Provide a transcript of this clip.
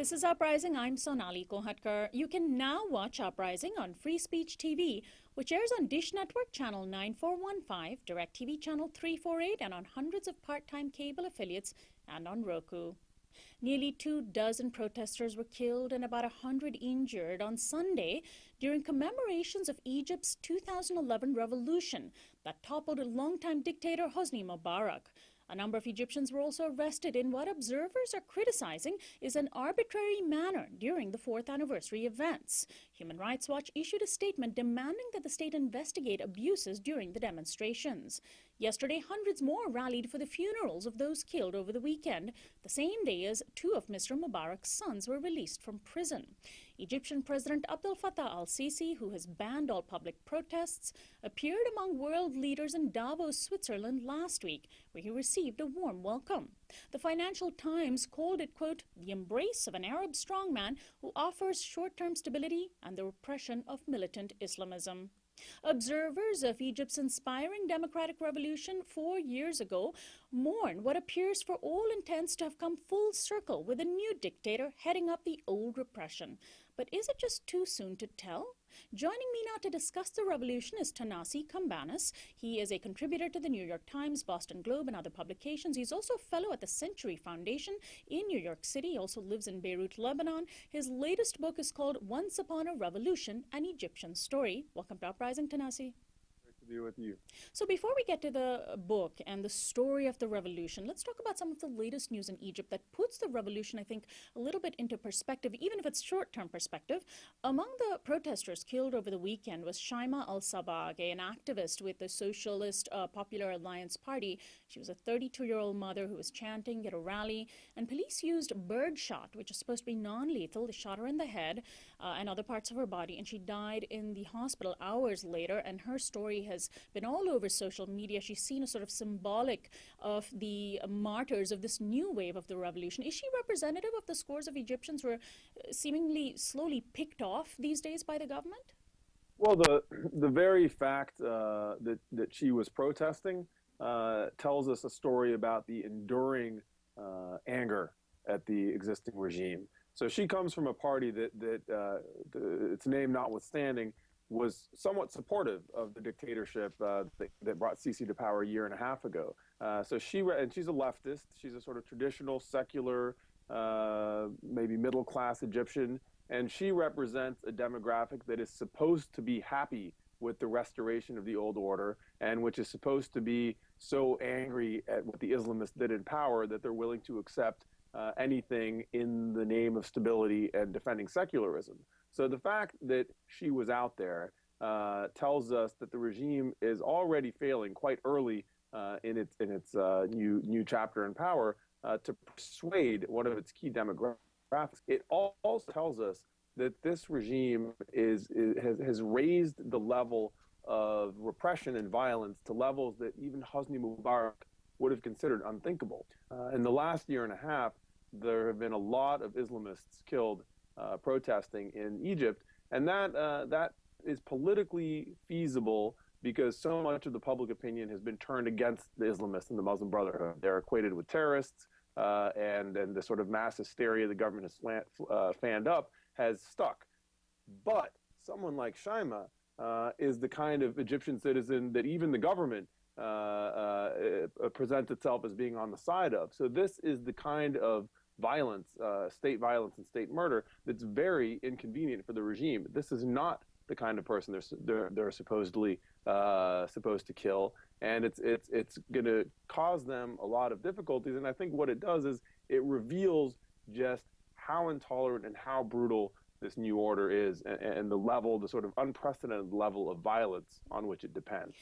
This is Uprising. I'm Sonali Kohatkar. You can now watch Uprising on Free Speech TV, which airs on Dish Network Channel 9415, DirecTV Channel 348, and on hundreds of part-time cable affiliates and on Roku. Nearly 24 protesters were killed and about 100 injured on Sunday during commemorations of Egypt's 2011 revolution that toppled a longtime dictator Hosni Mubarak. A number of Egyptians were also arrested in what observers are criticizing is an arbitrary manner during the 4th anniversary events. Human Rights Watch issued a statement demanding that the state investigate abuses during the demonstrations. Yesterday, hundreds more rallied for the funerals of those killed over the weekend, the same day as two of Mr. Mubarak's sons were released from prison. Egyptian President Abdel Fattah al-Sisi, who has banned all public protests, appeared among world leaders in Davos, Switzerland last week, where he received a warm welcome. The Financial Times called it, quote, the embrace of an Arab strongman who offers short-term stability and the repression of militant Islamism. Observers of Egypt's inspiring democratic revolution 4 years ago mourn what appears for all intents to have come full circle with a new dictator heading up the old repression. But is it just too soon to tell? Joining me now to discuss the revolution is Thanassis Cambanis. He is a contributor to the New York Times, Boston Globe, and other publications. He's also a fellow at the Century Foundation in New York City. He also lives in Beirut, Lebanon. His latest book is called Once Upon a Revolution, An Egyptian Story. Welcome to Uprising, Thanassis. To be with you. So before we get to the book and the story of the revolution, let's talk about some of the latest news in Egypt that puts the revolution, I think, a little bit into perspective, even if it's short-term perspective. Among the protesters killed over the weekend was Shaima al-Sabag, an activist with the Socialist Popular Alliance Party. She was a 32-year-old mother who was chanting at a rally, and police used birdshot, which is supposed to be non-lethal. They shot her in the head and other parts of her body, and she died in the hospital hours later, and her story has been all over social media. She's seen as sort of symbolic of the martyrs of this new wave of the revolution. Is she representative of the scores of Egyptians who are seemingly slowly picked off these days by the government? Well, the very fact that she was protesting tells us a story about the enduring anger at the existing regime. So she comes from a party that its name notwithstanding, was somewhat supportive of the dictatorship that brought Sisi to power a year and a half ago. So she's a leftist. She's a sort of traditional, secular, maybe middle-class Egyptian, and she represents a demographic that is supposed to be happy with the restoration of the old order, and which is supposed to be so angry at what the Islamists did in power that they're willing to accept anything in the name of stability and defending secularism. So the fact that she was out there tells us that the regime is already failing quite early in its new chapter in power to persuade one of its key demographics. It also tells us that this regime has raised the level of repression and violence to levels that even Hosni Mubarak would have considered unthinkable. In the last year and a half, there have been a lot of Islamists killed protesting in Egypt, and that is politically feasible because so much of the public opinion has been turned against the Islamists and the Muslim Brotherhood. They're equated with terrorists, and the sort of mass hysteria the government has fanned up has stuck. But someone like Shaima is the kind of Egyptian citizen that even the government presents itself as being on the side of. So this is the kind of violence, state violence and state murder that's very inconvenient for the regime. This is not the kind of person they're supposedly supposed to kill, and it's going to cause them a lot of difficulties. And I think what it does is it reveals just how intolerant and how brutal this new order is, and the sort of unprecedented level of violence on which it depends.